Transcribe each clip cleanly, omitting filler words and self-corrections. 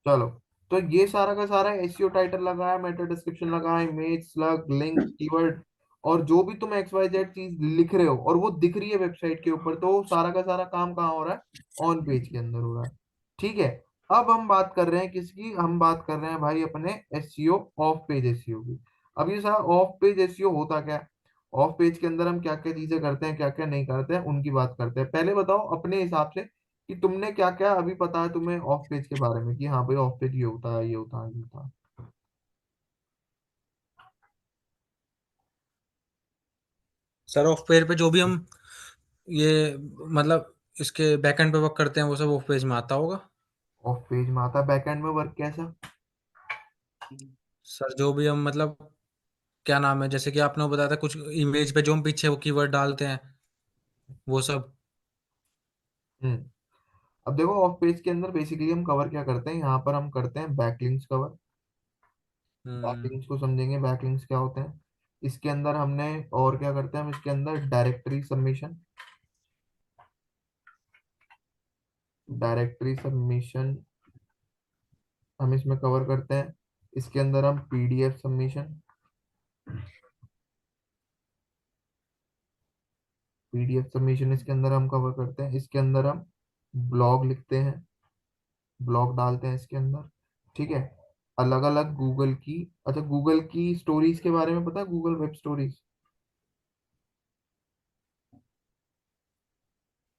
चलो, तो ये सारा का सारा एसईओ टाइटल लगाया, मेटा डिस्क्रिप्शन लगाया, इमेज, स्लग, लिंक, कीवर्ड, और जो भी तुम एक्स वाई जेड चीज लिख रहे हो और वो दिख रही है वेबसाइट के ऊपर, तो सारा का सारा काम कहाँ हो रहा है? ऑन पेज के अंदर हो रहा है। ठीक है। अब हम बात कर रहे हैं किसकी? हम बात कर रहे हैं भाई अपने एसईओ, ऑफ पेज एसईओ की। अब ये सारा ऑफ पेज एसईओ होता क्या है? ऑफ पेज के अंदर हम क्या क्या चीजें करते हैं, क्या क्या नहीं करते हैं, उनकी बात करते हैं। पहले बताओ अपने हिसाब से कि तुमने क्या क्या अभी पता है तुम्हें ऑफ पेज के बारे में, कि हाँ भाई ऑफ पेज ये होता है, ये होता है, ये होता है। सर ऑफ पेज पे जो भी हम ये मतलब इसके बैकएंड पे वर्क करते हैं वो सब ऑफ पेज में आता होगा। ऑफ पेज में आता है? बैकएंड में वर्क कैसा? सर जो भी हम मतलब क्या नाम है, जैसे कि आपने वो बताया था कुछ इमेज पे जो हम पीछे वो कीवर्ड डालते हैं वो सब। हम्म। अब देखो, ऑफ पेज के अंदर बेसिकली हम कवर क्या करते हैं, यहाँ पर हम करते हैं बैकलिंक्स कवर। हम्म। बैकलिंक्स को समझेंगे, बैकलिंक्स क्या होते हैं। इसके अंदर हमने और क्या करते हैं, हम इसके अंदर डायरेक्टरी सबमिशन, डायरेक्टरी सबमिशन हम इसमें कवर करते हैं। इसके अंदर हम पीडीएफ सबमिशन, पीडीएफ सबमिशन इसके अंदर हम कवर करते हैं। इसके अंदर हम ब्लॉग लिखते हैं, ब्लॉग डालते हैं इसके अंदर। ठीक है। अलग अलग गूगल की, अच्छा गूगल की स्टोरीज के बारे में पता है? Google web stories,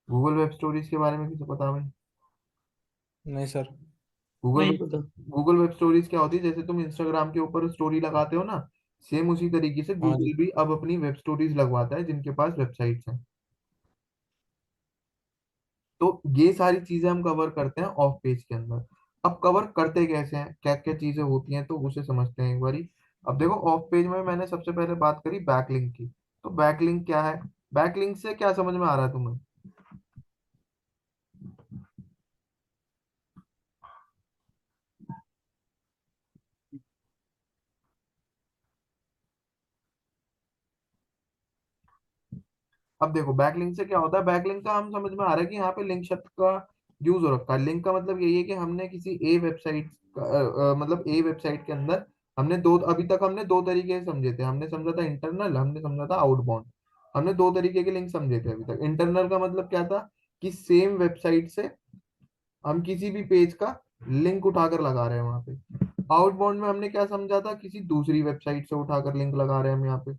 Google web stories के बारे में किसे पता है भाई? नहीं सर। गूगल नहीं वेब, पता। गूगल वेब स्टोरीज क्या होती है? जैसे तुम इंस्टाग्राम के ऊपर स्टोरी लगाते हो ना, सेम उसी तरीके से हाँ जी। गूगल भी अब अपनी वेब स्टोरीज लगवाता है जिनके पास वेबसाइट्स हैं। तो ये सारी चीजें हम कवर करते हैं ऑफ पेज के अंदर। अब कवर करते कैसे हैं, क्या क्या चीजें होती हैं, तो उसे समझते हैं एक बारी। अब देखो, ऑफ पेज में मैंने सबसे पहले बात करी बैकलिंक की। तो बैकलिंक क्या है? बैकलिंक से क्या समझ में आ रहा है तुम्हें? अब देखो, बैकलिंक से क्या होता है। बैकलिंक का हम समझ में आ रहा है कि यहाँ पे लिंक शब्द का यूज हो रखा है। लिंक का मतलब यही है कि हमने किसी ए वेबसाइट, मतलब ए वेबसाइट के अंदर हमने दो, अभी तक हमने दो तरीके से समझे थे। हमने समझा था इंटरनल, हमने समझा था आउटबाउंड। हमने दो तरीके के लिंक समझे थे अभी तक। इंटरनल का मतलब क्या था? कि सेम वेबसाइट से हम किसी भी पेज का लिंक उठाकर लगा रहे हैं वहां पे। आउटबाउंड में हमने क्या समझा था? किसी दूसरी वेबसाइट से उठाकर लिंक लगा रहे हैं हम यहाँ पे।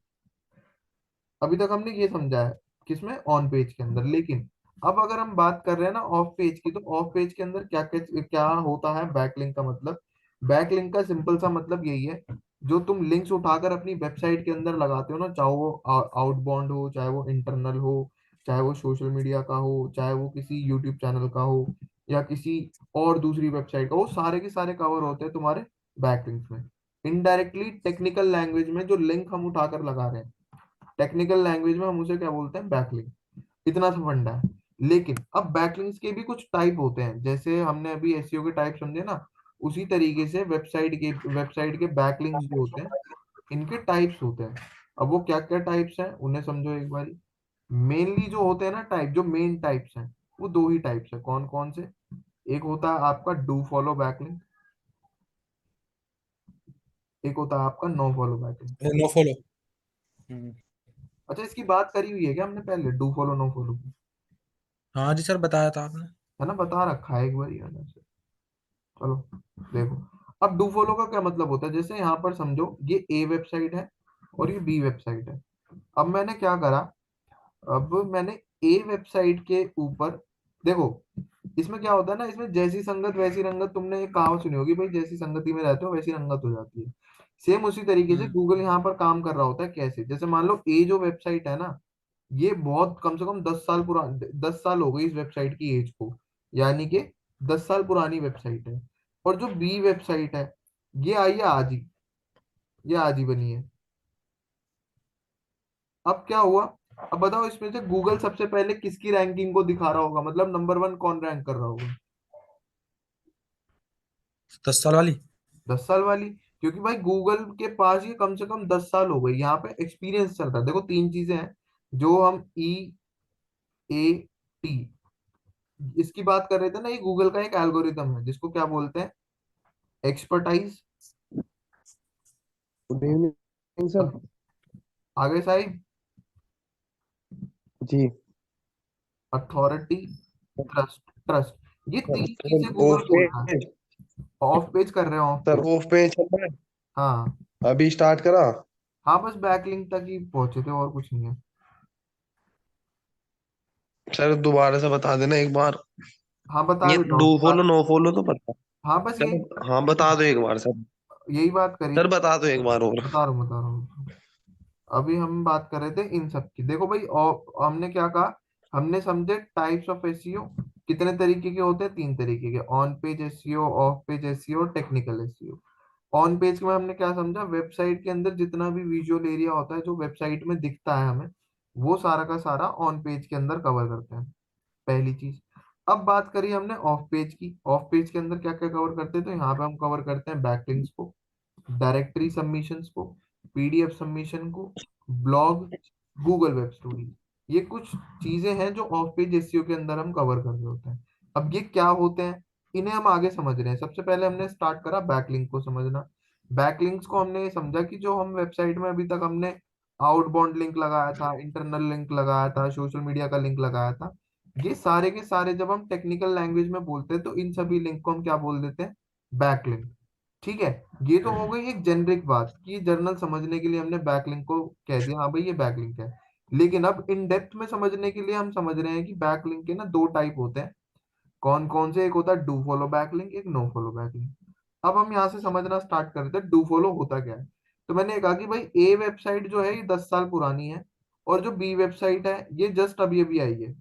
अभी तक हमने ये समझा है किसमें? ऑन पेज के अंदर। लेकिन अब अगर हम बात कर रहे हैं ना ऑफ पेज की, तो ऑफ पेज के अंदर क्या क्या क्या होता है बैकलिंक का मतलब? बैकलिंक का सिंपल सा मतलब यही है, जो तुम लिंक्स उठाकर अपनी वेबसाइट के अंदर लगाते हो ना, चाहे वो आउटबाउंड हो, चाहे वो इंटरनल हो, चाहे वो सोशल मीडिया का हो, चाहे वो किसी यूट्यूब चैनल का हो, या किसी और दूसरी वेबसाइट का, वो सारे के सारे कवर होते हैं तुम्हारे बैकलिंक्स में। इनडायरेक्टली टेक्निकल लैंग्वेज में जो लिंक हम उठाकर लगा रहे हैं, टेक्निकल लैंग्वेज में हम उसे क्या बोलते हैं? बैकलिंक। इतना सा फंडा है। लेकिन अब बैकलिंक्स के भी कुछ टाइप होते हैं, जैसे हमने अभी एसईओ के टाइप समझे ना, उसी तरीके से वेबसाइट के बैकलिंक्स जो होते हैं, इनके टाइप्स होते हैं। अब वो क्या क्या टाइप्स हैं उन्हें समझो एक बारी। मेनली जो होते हैं ना टाइप, जो मेन टाइप्स हैं, वो दो ही टाइप्स हैं। कौन कौन से? एक होता है आपका डू फॉलो बैकलिंक, एक होता है आपका no follow backlink. No follow. Hmm. अच्छा, इसकी बात करी हुई है क्या हमने पहले, डू फॉलो नो फॉलो की? हाँ जी सर, बताया था आपने। है ना, बता रखा है एक बार मैंने। चलो देखो, अब डू फॉलो का क्या मतलब होता है। जैसे यहाँ पर समझो ये ए वेबसाइट है और ये बी वेबसाइट है। अब मैंने क्या करा, अब मैंने ए वेबसाइट के ऊपर, देखो इसमें क्या होता है ना, इसमें जैसी संगत वैसी रंगत, तुमने एक कहावत सुनी होगी भाई, जैसी संगति में रहते हो वैसी रंगत हो जाती है। सेम उसी तरीके से हम्म। गूगल यहाँ पर काम कर रहा होता है। कैसे? जैसे मान लो ए जो वेबसाइट है ना, ये बहुत कम से कम 10 साल पुरानी, 10 साल हो गई इस वेबसाइट की एज को, यानी कि 10 साल पुरानी वेबसाइट है। और जो बी वेबसाइट है, ये आई है आज ही, ये आज ही बनी है। अब क्या हुआ? अब बताओ इसमें से गूगल सबसे पहले किसकी रैंकिंग को दिखा रहा होगा, मतलब नंबर वन कौन रैंक कर रहा होगा? 10 साल वाली। 10 साल वाली। क्योंकि भाई गूगल के पास ये कम से कम 10 साल हो गई, यहाँ पे एक्सपीरियंस चल रहा है। देखो तीन चीजें हैं जो हम ई ए टी इसकी बात कर रहे थे ना, ये गूगल का एक एल्गोरिदम है जिसको क्या बोलते हैं? एक्सपर्टाइज। Good evening sir. आगे साहिब। जी अथॉरिटी, ट्रस्ट। ट्रस्ट, ये तीन सर। चीजें गूगल ऑफ बोलता है। पेज। ऑफ पेज कर रहे हो, of sir page. Of page चल रहा है। हाँ। अभी स्टार्ट करा। हाँ, बस बैकलिंक तक ही पहुंचे थे, और कुछ नहीं है। सर दोबारा से बता देना एक बार। हाँ, बता ये देता डू हूँ फॉलो नो फॉलो तो पता। हाँ, बस यही चलो हाँ बता दो एक बार सर। यही बात करी सर थी। बता दो एक बार और। बता रहा हूँ। अभी हम बात कर रहे थे इन सब की। देखो भाई, हमने क्या कहा, हमने समझे टाइप्स ऑफ एसईओ कितने तरीके के होते हैं। तीन तरीके के, on page SEO, of page SEO और टेक्निकल एसईओ। ऑन पेज में हमने क्या समझा, वेबसाइट के अंदर जितना भी विजुअल एरिया होता है जो वेबसाइट में दिखता है हमें, वो सारा का सारा ऑन पेज के अंदर कवर करते हैं। पहली चीज। अब बात करी हमने ऑफ पेज की। ऑफ पेज के अंदर क्या क्या कवर करते हैं, तो यहाँ पे हम कवर करते हैं बैकलिंक्स को, डायरेक्टरी सबमिशंस को, पीडीएफ सबमिशन को, ब्लॉग, गूगल वेब स्टोरी। ये कुछ चीजें हैं जो ऑफ पेज एसईओ के अंदर हम कवर कर रहे होते हैं। अब ये क्या होते हैं, इन्हें हम आगे समझ रहे हैं। सबसे पहले हमने स्टार्ट करा बैकलिंक को समझना। बैकलिंक्स को हमने ये समझा कि जो हम वेबसाइट में अभी तक हमने आउटबाउंड लिंक लगाया था, इंटरनल लिंक लगाया था, सोशल मीडिया का लिंक लगाया था, ये सारे के सारे जब हम टेक्निकल लैंग्वेज में बोलते हैं तो इन सभी लिंक को हम क्या बोल देते हैं, बैकलिंक। ठीक है। ये तो हो गई एक जेनरिक बात कि जर्नल समझने के लिए हमने बैकलिंक को कह दिया, हाँ भाई ये बैकलिंक है। लेकिन अब इन डेप्थ में समझने के लिए हम समझ रहे हैं कि बैकलिंक के ना दो टाइप होते हैं। कौन कौन से, एक होता है डू फॉलो बैकलिंक, एक नो फॉलो बैकलिंक। अब हम यहाँ से समझना स्टार्ट करते हैं डू फॉलो होता क्या है। तो मैंने ये कहा कि भाई ए वेबसाइट जो है ये 10 साल पुरानी है, और जो बी वेबसाइट है ये जस्ट अभी अभी आई है,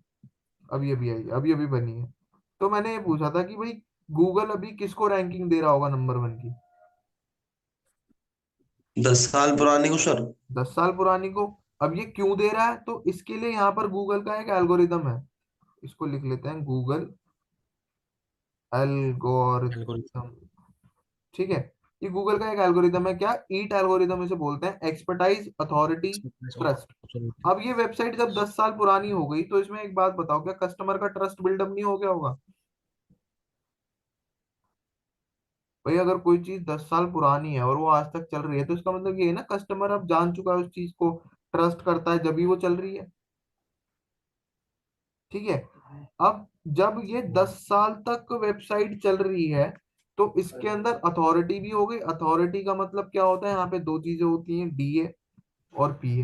अभी अभी आई है, अभी अभी बनी है। तो मैंने ये पूछा था कि भाई गूगल अभी किसको रैंकिंग दे रहा होगा नंबर वन की। 10 साल पुरानी को सर। 10 साल पुरानी को। अब ये क्यों दे रहा है, तो इसके लिए यहाँ पर गूगल का एक एल्गोरिदम है। इसको लिख लेते हैं, गूगल बिल्कुल। एल्गोरिदम। ठीक है। ये गूगल का एक एल्गोरिदम है, क्या ईट एल्गोरिदम इसे बोलते हैं, एक्सपर्टाइज, अथॉरिटी, ट्रस्ट। अब ये वेबसाइट जब 10 साल पुरानी हो गई तो इसमें एक बात बताओ, क्या कस्टमर का ट्रस्ट बिल्डअप नहीं हो गया होगा। भाई अगर कोई चीज 10 साल पुरानी है और वो आज तक चल रही है तो इसका मतलब ये है ना, कस्टमर अब जान चुका है उस चीज को, ट्रस्ट करता है, जब भी वो चल रही है। ठीक है। अब जब ये 10 साल तक वेबसाइट चल रही है तो इसके अंदर अथॉरिटी भी हो गई। अथॉरिटी का मतलब क्या होता है, यहाँ पे दो चीजें होती हैं, डीए और पीए।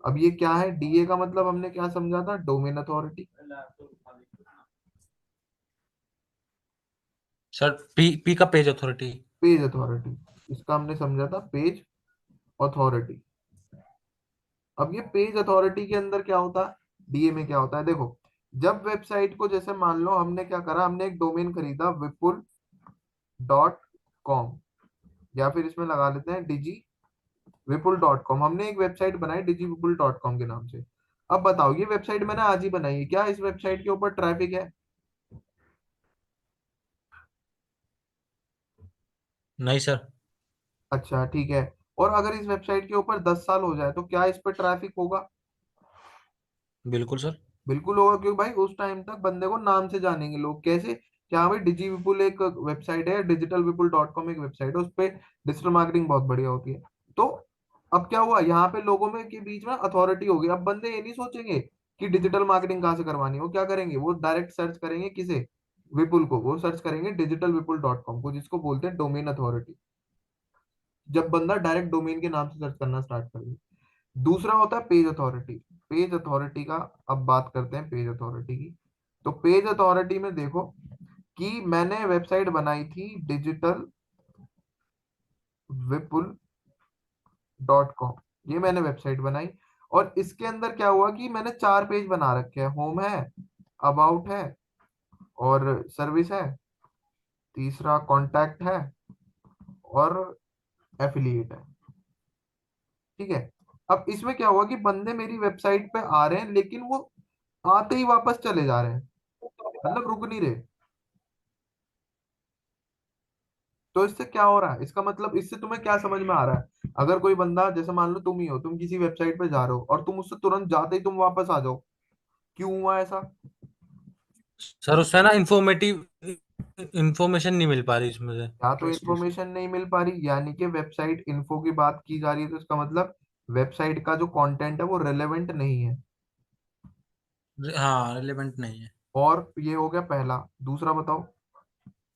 अब ये क्या है, डीए का मतलब हमने क्या समझा था, domain authority. Sir P P का पेज अथॉरिटी। पेज अथॉरिटी, इसका हमने समझा था पेज अथॉरिटी। अब ये पेज अथॉरिटी के अंदर क्या होता है, डीए में क्या होता है, देखो। जब वेबसाइट को, जैसे मान लो हमने क्या करा, हमने एक डोमेन खरीदा विपुल.com, या फिर इसमें लगा लेते हैं डिजी विपुल.com। हमने एक वेबसाइट बनाई डिजी विपुल.com के नाम से। अब बताओ, ये वेबसाइट मैंने आज ही बनाई है, क्या इस वेबसाइट के ऊपर ट्रैफिक है। नहीं सर। अच्छा ठीक है। और अगर इस वेबसाइट के ऊपर 10 साल हो जाए तो क्या इस पर ट्रैफिक होगा। बिल्कुल सर। बिल्कुल होगा, क्योंकि भाई उस टाइम तक बंदे को नाम से जानेंगे लोग, कैसे, क्या भाई डिजी विपुल एक वेबसाइट है, डिजिटल विपुल.com एक वेबसाइट है, उस पर डिजिटल मार्केटिंग बहुत बढ़िया होती है। तो अब क्या हुआ, यहाँ पे लोगों में के बीच में अथॉरिटी होगी। अब बंदे ये नहीं सोचेंगे कि डिजिटल मार्केटिंग कहाँ से करवानी है, वो क्या करेंगे, वो डायरेक्ट सर्च करेंगे किसे, विपुल को, वो सर्च करेंगे डिजिटल विपुल.com को, जिसको बोलते हैं डोमेन अथॉरिटी। जब बंदा डायरेक्ट डोमेन के नाम से सर्च करना स्टार्ट कर दे। दूसरा होता है पेज अथॉरिटी। पेज अथॉरिटी का, अब बात करते हैं पेज अथॉरिटी की। तो पेज अथॉरिटी में देखो कि मैंने वेबसाइट बनाई थी डिजिटल विपुल.com, ये मैंने वेबसाइट बनाई। और इसके अंदर क्या हुआ कि मैंने 4 पेज बना रखे हैं, होम है, अबाउट है, और सर्विस है, तीसरा कॉन्टैक्ट है, और एफिलिएट है। ठीक है। अब इसमें क्या हुआ कि बंदे मेरी वेबसाइट पे आ रहे हैं, लेकिन वो आते ही वापस चले जा रहे हैं, मतलब रुक नहीं रहे। तो इससे क्या हो रहा है, इसका मतलब इससे तुम्हें क्या समझ में आ रहा है, अगर कोई बंदा, जैसे मान लो तुम ही हो, तुम किसी वेबसाइट पे जा रहे हो और तुम उससे तुरंत जाते ही तुम वापस आ जाओ, क्यों हुआ ऐसा। सर उसमें ना इंफॉर्मेटिव इंफॉर्मेशन नहीं मिल पा रही इसमें से। या तो ट्रस्ट इशू। इंफॉर्मेशन नहीं मिल पा रही, यानी कि वेबसाइट इन्फो की बात की जा रही है, तो इसका मतलब वेबसाइट का जो कंटेंट है वो रेलेवेंट नहीं है। हाँ, रिलेवेंट नहीं है। और ये हो गया पहला। दूसरा बताओ।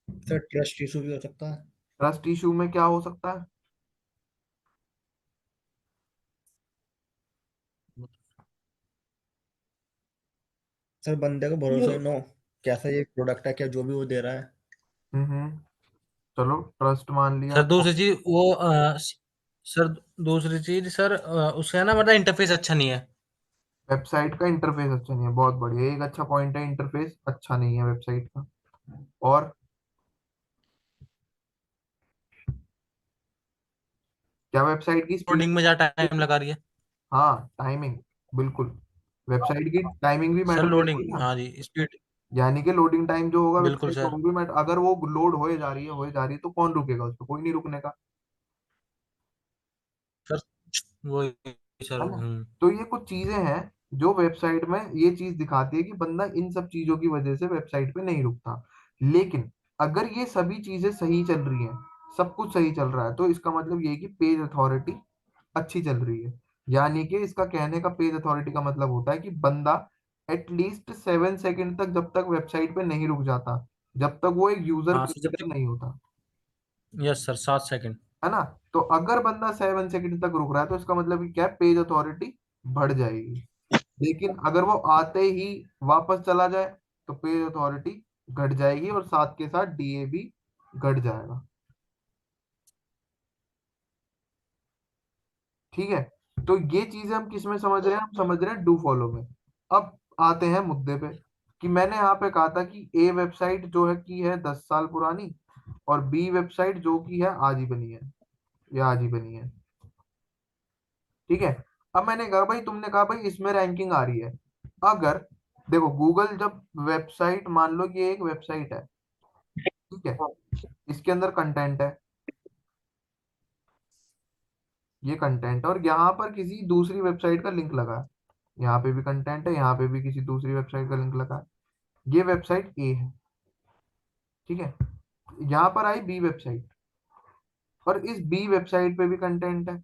सर ट्रस्ट इशू भी हो सकता है। ट्रस्ट इशू में क्या हो सकता है? सर बंदे को भरोसा ही नो, कैसा ये प्रोडक्ट है, क्या जो भी वो दे रहा है। हम्म। चलो ट्रस्ट मान लिया। सर दूसरी चीज वो सर दूसरी चीज सर, उसका ना मतलब इंटरफेस अच्छा नहीं है। वेबसाइट का इंटरफेस अच्छा नहीं है, बहुत बढ़िया, एक अच्छा पॉइंट है, इंटरफेस अच्छा नहीं है वेबसाइट का। और क्या वेबसाइट की स्पीड? कोडिंग में ज्यादा टाइम लगा रही है। हाँ, टाइमिंग। बिल्कुल। वेबसाइट की टाइमिंग भी सर मैटर करती लोडिंग, है ना। हाँ जी, स्पीड। यानी कि लोडिंग टाइम जो होगा बिल्कुल वेबसाइट का सर। वो भी मैटर, अगर वो लोड होए जा रही है तो कौन रुकेगा उस पर? कोई नहीं रुकने का। सर वही सर। है ना। तो ये कुछ चीजें हैं जो वेबसाइट में ये चीज दिखाती है कि बंदा इन सब चीजों की वजह से वेबसाइट पे नहीं रुकता। लेकिन अगर ये सभी चीजें सही चल रही हैं, सब कुछ सही चल रहा है, तो इसका मतलब ये है कि पेज अथॉरिटी अच्छी चल रही है। यानी कि इसका कहने का पेज अथॉरिटी का मतलब होता है कि बंदा एटलीस्ट 7 सेकंड तक जब तक वेबसाइट पे नहीं रुक जाता, जब तक वो एक यूजर हाँ सर, जब क्रिटिकल तक। नहीं होता। Yes sir, 7 second. है ना। तो अगर बंदा 7 सेकंड तक रुक रहा है तो इसका मतलब कि क्या है, पेज अथॉरिटी बढ़ जाएगी। लेकिन अगर वो आते ही वापस चला जाए तो पेज अथॉरिटी घट जाएगी, और साथ के साथ डीए भी घट जाएगा। ठीक है। तो ये चीजें हम किस में समझ रहे हैं? हम समझ रहे हैं डू फॉलो में। अब आते हैं मुद्दे पे, कि मैंने यहाँ पे कहा था कि ए वेबसाइट जो है की है 10 साल पुरानी, और बी वेबसाइट जो की है आज ही बनी है, या आज ही बनी है। ठीक है। अब मैंने कहा भाई, तुमने कहा भाई इसमें रैंकिंग आ रही है। अगर देखो, गूगल जब वेबसाइट, मान लो कि ये एक वेबसाइट है, ठीक है, इसके अंदर कंटेंट है, ये कंटेंट, और यहाँ पर किसी दूसरी वेबसाइट का लिंक लगा है। यहाँ पे भी कंटेंट है, यहाँ पे भी किसी दूसरी वेबसाइट का लिंक लगा है। ये वेबसाइट ए है। ठीक है। यहाँ पर आई बी वेबसाइट, और इस बी वेबसाइट पे भी कंटेंट है,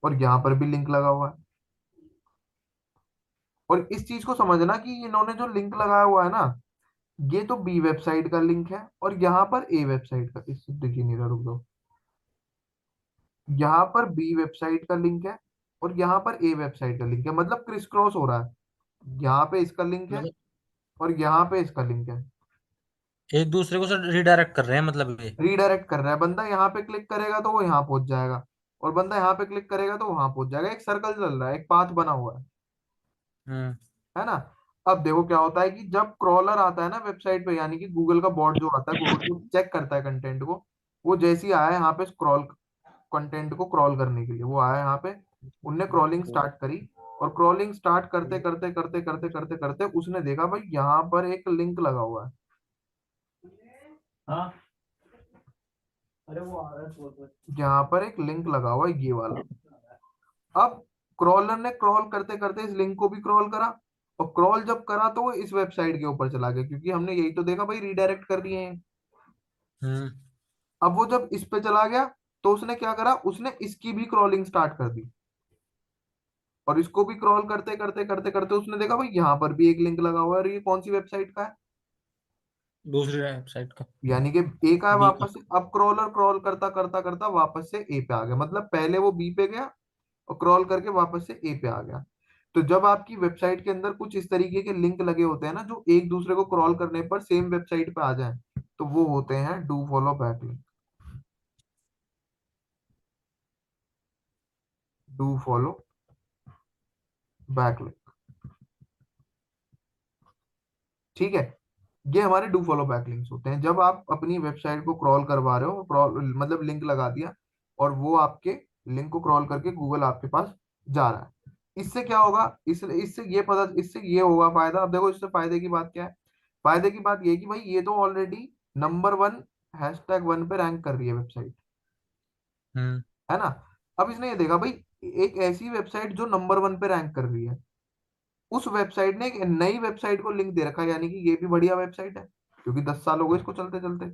और यहाँ पर भी लिंक लगा हुआ है। और इस चीज को समझना कि इन्होंने जो लिंक लगाया हुआ है ना, ये तो बी वेबसाइट का लिंक है, और यहाँ पर ए वेबसाइट का, इस देखिए नहीं रहा, रुक दो, यहाँ पर बी वेबसाइट का लिंक है, और यहाँ पर ए वेबसाइट का लिंक है, मतलब क्रिस क्रॉस हो रहा है। यहाँ पे इसका लिंक है, मतलब और यहाँ पे इसका लिंक है। एक दूसरे को सर रिडायरेक्ट कर रहे हैं, मतलब ये। रीडायरेक्ट कर रहा है, बंदा यहाँ पे क्लिक करेगा तो वो यहाँ पहुंच जाएगा, और बंदा यहाँ पे क्लिक करेगा तो वहां पहुंच जाएगा। एक सर्कल चल रहा है, एक पाथ बना हुआ हम्म। है ना। अब देखो क्या होता है कि जब क्रॉलर आता है ना वेबसाइट पे, यानी कि गूगल का बॉट जो आता है, गूगल को चेक करता है कंटेंट को, वो जैसे ही आया यहाँ पे स्क्रॉल, कंटेंट को क्रॉल करने के लिए वो आया यहाँ पे, उनने क्रॉलिंग स्टार्ट करी, और क्रॉलिंग स्टार्ट करते करते करते करते करते करते उसने देखा भाई यहाँ पर एक लिंक लगा हुआ है। हाँ। अरे वो आ रहा है यहाँ पर एक लिंक लगा हुआ है, ये वाला। अब क्रॉलर ने क्रॉल करते करते इस लिंक को भी क्रॉल करा, और क्रॉल जब करा तो वो इस वेबसाइट के ऊपर चला गया, क्योंकि हमने यही तो देखा भाई, रीडायरेक्ट कर दिए हैं। हम्म। अब वो जब इस पे चला गया, तो उसने क्या करा, उसने इसकी भी क्रॉलिंग स्टार्ट कर दी, और इसको भी क्रॉल करते करते करते करते उसने देखा भाई यहाँ पर भी एक लिंक लगा हुआ है, और ये कौन सी वेबसाइट का है? दूसरी वेबसाइट का। यानी कि ए का है बी का। वापस से। अब क्रॉलर क्रॉल करता करता करता वापस से ए पे आ गया, मतलब पहले वो बी पे गया, और क्रॉल करके वापस से ए पे आ गया। तो जब आपकी वेबसाइट के अंदर कुछ इस तरीके के लिंक लगे होते हैं ना, जो एक दूसरे को क्रॉल करने पर सेम वेबसाइट पे आ जाए, तो वो होते हैं do follow back link. Do follow back link. ठीक है। ये हमारे डू फॉलो बैक लिंक्स होते हैं, जब आप अपनी वेबसाइट को क्रॉल करवा रहे हो, क्रॉल मतलब लिंक लगा दिया, और वो आपके लिंक को क्रॉल करके गूगल आपके पास जा रहा है। इससे क्या होगा? इससे ये होगा फायदा। अब देखो इससे फायदे की बात क्या है। फायदे की बात ये है कि भाई ये तो ऑलरेडी नंबर 1, #1 पे रैंक कर रही है वेबसाइट, हम्म। है ना। अब इसने ये देखा भाई, एक ऐसी वेबसाइट जो नंबर 1 पे रैंक कर रही है, उस वेबसाइट ने एक नई वेबसाइट को लिंक दे रखा है, यानी कि ये भी बढ़िया वेबसाइट है, क्योंकि 10 साल हो गए इसको चलते चलते।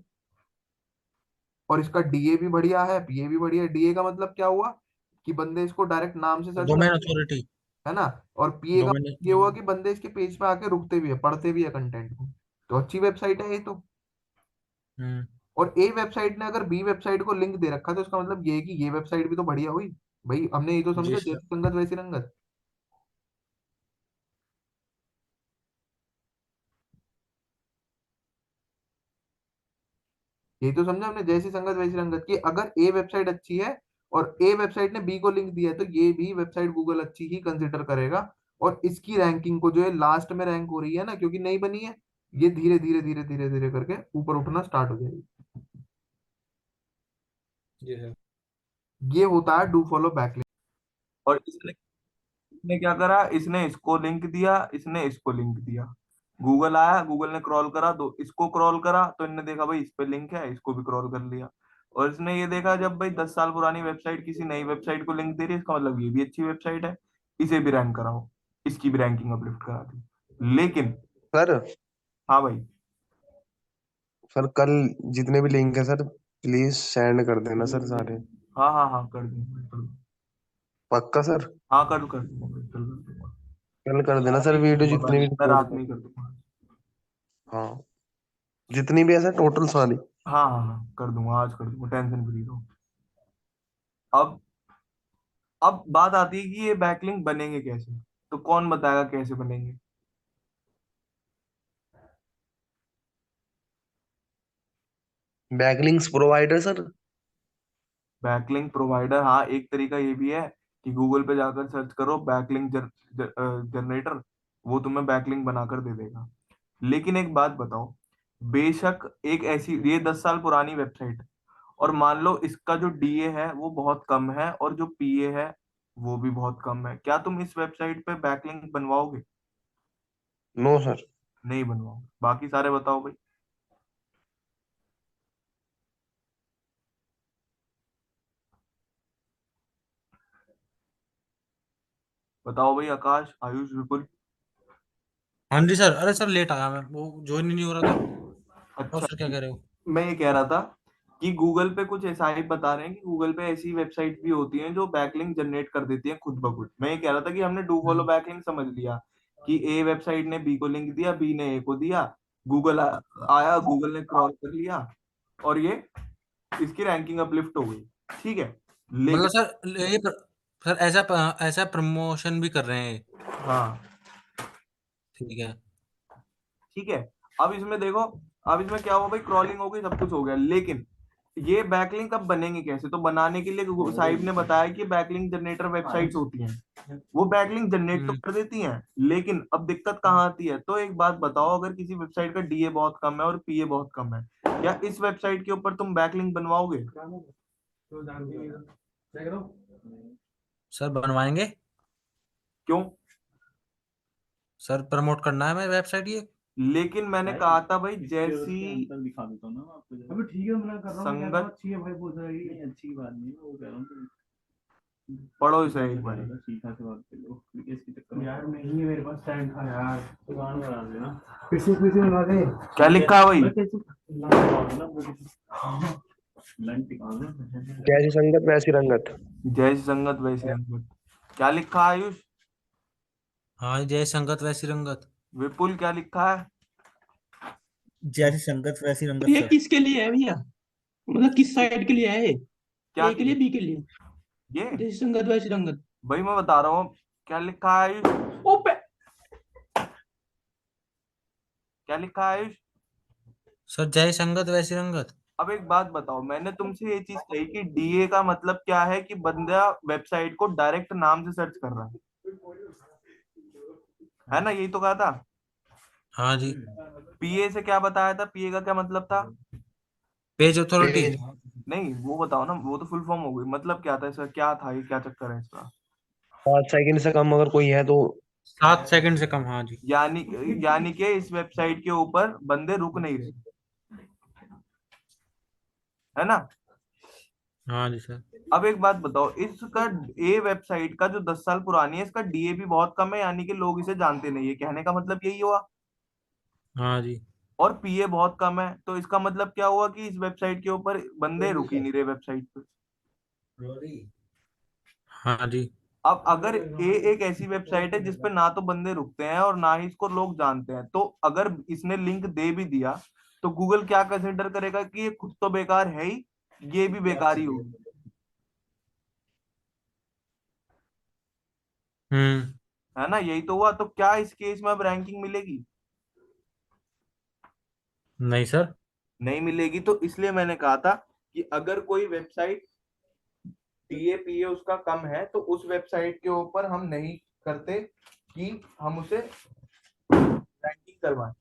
और इसका डीए भी बढ़िया है, पीए भी बढ़िया है। डीए का मतलब क्या हुआ कि बंदे इसको डायरेक्ट नाम से सर्च डोमेन करते हैं, अथॉरिटी। है ना। और पीए का डोमेन। मतलब ये हुआ कि बंदे इसके पेज पे आके रुकते भी है, पढ़ते भी है कंटेंट को। तो अच्छी वेबसाइट है ये तो। हम्म। और ए वेबसाइट ने अगर बी वेबसाइट को लिंक दे रखा तो इसका मतलब ये है कि ये वेबसाइट भी तो बढ़िया हुई। भाई हमने ये तो जी समझा, सर। जैसी संगत वैसी रंगत। यही तो समझा हमने, जैसी संगत वैसी रंगत, की अगर ए वेबसाइट अच्छी है और ए वेबसाइट ने बी को लिंक दिया है तो ये भी वेबसाइट गूगल अच्छी ही कंसिडर करेगा। और इसकी रैंकिंग को जो है लास्ट में रैंक हो रही है ना, क्योंकि नई बनी है, ये धीरे धीरे धीरे धीरे धीरे करके ऊपर उठना स्टार्ट हो जाएगी। जी सर। ये होता है डू फॉलो बैकलिंक। और इसने इसने क्या करा, इसने इसको लिंक दिया, इसने इसको लिंक दिया। गूगल आया, गूगल ने क्रॉल करा तो इसको क्रॉल करा, तो इनने देखा भाई इस पे लिंक है, इसको भी क्रॉल कर लिया। और इसने ये देखा जब भाई 10 साल पुरानी वेबसाइट किसी नई वेबसाइट को लिंक दे रही है, इसका मतलब ये भी अच्छी वेबसाइट है, इसे भी रैंक कराओ, इसकी भी रैंकिंग अपलिफ्ट करा दी। लेकिन सर हाँ भाई, सर कल जितने भी लिंक है सर प्लीज सेंड कर देना सर सारे। हाँ हाँ हाँ कर दूंगा, कर दूंगा। पक्का सर? हाँ कर दूंगा भाई, कल कर दूंगा। कल कर देना सर वीडियो जितनी भी मैं रात upload में ही कर। कर दूंगा। हाँ, जितनी भी है सर टोटल सारी। हाँ हाँ हाँ कर दूंगा, आज कर दूंगा, टेंशन फ्री रहो। अब अब बात आती है कि ये बैकलिंक बनेंगे कैसे, तो कौन बताएगा कैसे बनेंगे? Backlinks provider sir. Backlink provider, हाँ एक तरीका ये भी है कि गूगल पे जाकर सर्च करो बैकलिंक जनरेटर, वो तुम्हें बैकलिंक बनाकर दे देगा। लेकिन एक बात बताओ, बेशक एक ऐसी ये 10 साल पुरानी वेबसाइट, और मान लो इसका जो डीए है वो बहुत कम है और जो पीए है वो भी बहुत कम है, क्या तुम इस वेबसाइट पे बैकलिंक बनवाओगे? No sir. नहीं बनवाओगे। बाकी सारे बताओ भाई। बताओ भाई, आकाश, आयुष, विपुल। हाँ जी सर। अरे सर लेट आया मैं, वो ज्वाइन ही नहीं हो रहा था। और अच्छा, सर क्या कह रहे हो? मैं ये कह रहा था कि गूगल पे कुछ ऐसा ही बता रहे हैं कि गूगल पे ऐसी वेबसाइट भी होती हैं जो बैकलिंक जनरेट कर देती हैं खुद ब खुद। मैं ये कह रहा था कि हमने डू फॉलो हम्म। बैकलिंक समझ लिया कि ए वेबसाइट ने बी को लिंक दिया, बी ने ए को दिया, गूगल आया, गूगल ने क्रॉल कर लिया, और ये इसकी रैंकिंग अपलिफ्ट हो गई। ठीक है, मतलब लेकिन सर सर ऐसा ऐसा प्रमोशन भी कर रहे हैं ये। हाँ ठीक है। ठीक है, अब इसमें देखो, अब इसमें क्या हुआ भाई, क्रॉलिंग हो गई, सब कुछ हो गया, लेकिन ये बैकलिंक अब बनेंगे कैसे? तो बनाने के लिए साहिब ने बताया कि बैकलिंक जनरेटर वेबसाइट्स होती हैं, वो बैकलिंक जनरेट तो हम्म। कर देती हैं, लेकिन अब दिक्कत कहाँ आती है? तो एक बात बताओ, अगर किसी वेबसाइट का डीए बहुत कम है और पीए बहुत कम है, क्या इस वेबसाइट के ऊपर तुम बैकलिंक बनवाओगे? सर बनवाएंगे। क्यों? सर प्रमोट करना है मैं वेबसाइट ये। लेकिन मैंने कहा था भाई, जैसी दिखा देता हूँ ना मैं आपको। अबे ठीक है, मैं कर रहा हूँ, कह रहा हूँ संगत, अच्छी है भाई, बोल रहा है ये अच्छी बात नहीं है, वो कह रहा हूँ पढ़ो इसे एक बार। सीखा से बात कर लो, क्योंकि इसके चक्कर में यार नहीं है मेरे पास टाइम था यार, दुकान बना देना, पीछे पीछे बना दे। क्या लिखा है भाई? लंच टिका दो। जैसी संगत वैसी रंगत। जैसी संगत वैसी रंगत। क्या लिखा है आयुष? हाँ, जय संगत वैसी रंगत। विपुल क्या लिखा है? जैसी संगत वैसी तो रंगत ये सर। किसके लिए है भैया? मतलब किस साइड के लिए है ये? क्या ए के लिए, बी के लिए? ये जैसी संगत वैसी रंगत। भाई मैं बता रहा हूँ, क्या लिखा है आयुष? ओपे। क्या लिखा है आयुष? सर जय संगत वैसी रंगत। अब एक बात बताओ, मैंने तुमसे ये चीज कही कि डीए का मतलब क्या है, कि बंदा वेबसाइट को डायरेक्ट नाम से सर्च कर रहा है ना? यही तो कहा था। हाँ जी। पीए से क्या बताया था, पीए का क्या मतलब था? Page authority. पेज। नहीं वो बताओ ना, वो तो फुल फॉर्म हो गई, मतलब क्या था इसका, क्या था ये, क्या चक्कर है इसका? 5 सेकंड से कम अगर कोई है तो। 7 सेकंड से कम, हाँ जी। यानी यानी कि इस वेबसाइट के ऊपर बंदे रुक नहीं रहे, है ना? हाँ जी सर। अब एक बात बताओ, इसका ए वेबसाइट का जो 10 साल पुरानी है, इसका डीए भी बहुत कम है, यानी कि लोग इसे जानते नहीं है, कहने का मतलब यही हुआ। हाँ जी। और पीए बहुत कम है, तो इसका मतलब क्या हुआ कि इस वेबसाइट के ऊपर बंदे रुक ही नहीं रहे वेबसाइट पे। हाँ जी। अब अगर ये एक ऐसी वेबसाइट है जिसपे ना तो बंदे रुकते हैं और ना ही इसको लोग जानते हैं, तो अगर इसने लिंक दे भी दिया तो गूगल क्या कंसिडर करेगा कि ये खुद तो बेकार है ही, ये भी बेकार ही होगी। हम्म। है ना, यही तो हुआ। तो क्या इस केस में अब रैंकिंग मिलेगी? नहीं सर। नहीं मिलेगी। तो इसलिए मैंने कहा था कि अगर कोई वेबसाइट डीएपीए उसका कम है तो उस वेबसाइट के ऊपर हम नहीं करते कि हम उसे रैंकिंग करवाएं।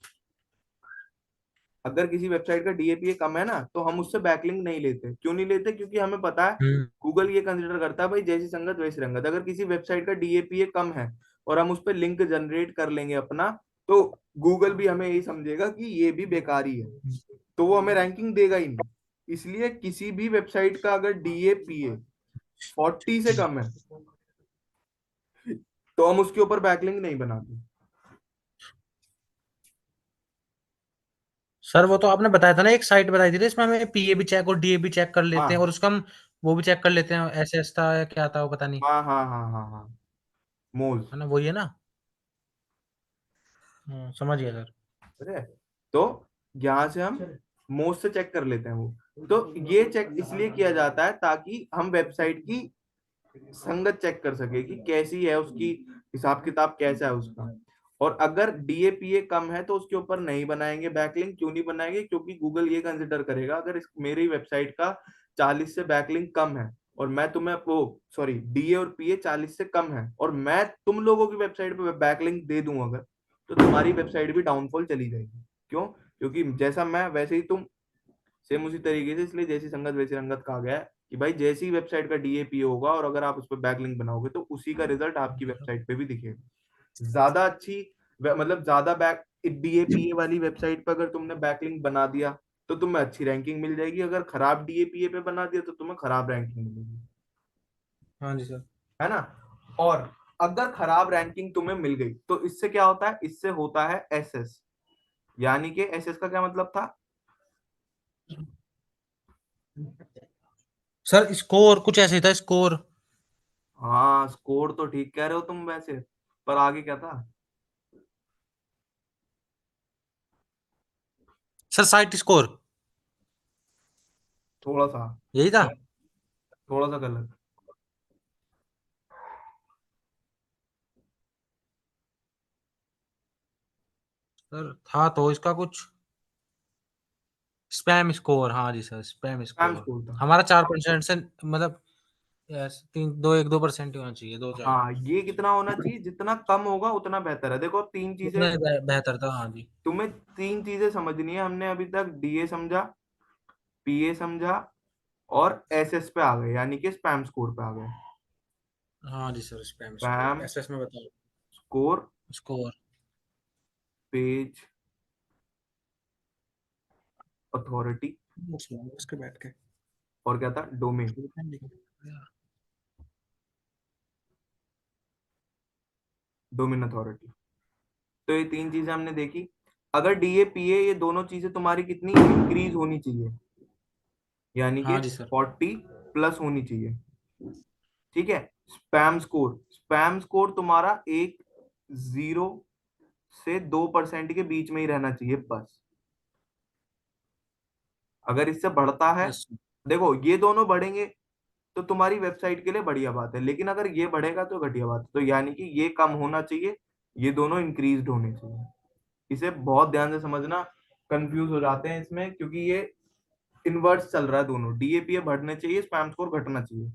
अगर किसी वेबसाइट का डीएपीए कम है ना, तो हम उससे बैकलिंक नहीं लेते। क्यों नहीं लेते? क्योंकि हमें पता है हम्म। गूगल ये कंसिडर करता है भाई जैसी संगत वैसी रंगत। अगर किसी वेबसाइट का डीएपीए कम है और हम उस पर लिंक जनरेट कर लेंगे अपना, तो गूगल भी हमें यही समझेगा कि ये भी बेकार ही है, तो वो हमें रैंकिंग देगा ही नहीं। इसलिए किसी भी वेबसाइट का अगर डीएपीए 40 से कम है तो हम उसके ऊपर बैकलिंक नहीं बनाते। सर वो तो आपने बताया था ना, एक साइट बताई थी ना, इसमें हमें पीए भी चेक और डीए भी चेक कर लेते हैं, और हाँ उसका हम वो भी चेक कर लेते हैं, एसएस था या क्या था वो पता नहीं। हाँ हाँ हाँ हाँ हाँ, मोज। है ना, वही है ना। समझ गया सर। ठीक है। तो यहाँ से हम मोज से चेक कर लेते हैं वो। तो ये चेक इसलिए किया जाता है ताकि हम वेबसाइट की संगत चेक कर सके कि कैसी है उसकी, हिसाब किताब कैसा है उसका। और अगर डीएपीए कम है तो उसके ऊपर नहीं बनाएंगे बैकलिंक। क्यों नहीं बनाएंगे? क्योंकि गूगल ये कंसिडर करेगा अगर मेरी वेबसाइट का 40 से बैकलिंक कम है और मैं तुम्हें वो सॉरी डीए और पीए 40 से कम है और मैं तुम लोगों की वेबसाइट पे बैकलिंक दे दूं अगर, तो तुम्हारी वेबसाइट भी डाउनफॉल चली जाएगी। क्यों? क्योंकि जैसा मैं वैसे ही तुम, सेम उसी तरीके से। इसलिए जैसी संगत वैसी रंगत कहा गया है कि भाई जैसी वेबसाइट का डीएपी होगा और अगर आप उस पर बैकलिंक बनाओगे तो उसी का रिजल्ट आपकी वेबसाइट पे भी दिखेगा। ज्यादा अच्छी मतलब ज्यादा बैक डीएपीए वाली वेबसाइट पर अगर तुमने बैकलिंक बना दिया तो तुम्हें अच्छी रैंकिंग मिल जाएगी। अगर खराब डीएपीए पे बना दिया तो तुम्हें खराब रैंकिंग मिलेगी। हाँ जी सर। है ना। और अगर खराब रैंकिंग तुम्हें मिल गई तो इससे क्या होता है? इससे होता है एसएस। यानी कि एसएस का क्या मतलब था? सर स्कोर कुछ ऐसे ही था, स्कोर। हाँ, स्कोर तो ठीक कह रहे हो तुम वैसे, पर आगे क्या था? Sir site score. थोड़ा सा, यही था। थोड़ा सा गलत। सर था तो इसका कुछ स्पैम स्कोर। हाँ जी sir, spam spam score. Score था। हमारा 4% से मतलब यस, 1-2% ही होना चाहिए, 2-4। हाँ, ये कितना होना चाहिए? जितना कम होगा उतना बेहतर है। देखो अब तीन चीजें उतना ही बेहतर था। हाँ जी। तुम्हें तीन चीजें समझनी है। हमने अभी तक डीए समझा, पीए समझा और एसएस पे आ गए, यानी कि स्पैम स्कोर पे आ गए। हाँ जी sir, spam score spam SS में बताओ। Score, score. पेज अथॉरिटी, उसके बैठ के और क्या था? डोमेन। Domain authority. तो ये तीन चीजें हमने देखी। अगर डीए पीए ये दोनों चीजें तुम्हारी कितनी इंक्रीज होनी चाहिए, यानी कि हाँ जी सर। 40 प्लस होनी चाहिए। ठीक है। स्पैम स्कोर, स्पैम स्कोर तुम्हारा एक 0 से 2% के बीच में ही रहना चाहिए बस। अगर इससे बढ़ता है, यस। देखो ये दोनों बढ़ेंगे तो तुम्हारी वेबसाइट के लिए बढ़िया बात है, लेकिन अगर ये बढ़ेगा तो घटिया बात है। तो यानी कि ये कम होना चाहिए, ये दोनों इंक्रीज्ड होने चाहिए। इसे बहुत ध्यान से समझना। कंफ्यूज हो जाते हैं इसमें क्योंकि ये इनवर्स चल रहा है दोनों। डीएपीए बढ़ने चाहिए, स्पैम स्कोर घटना चाहिए।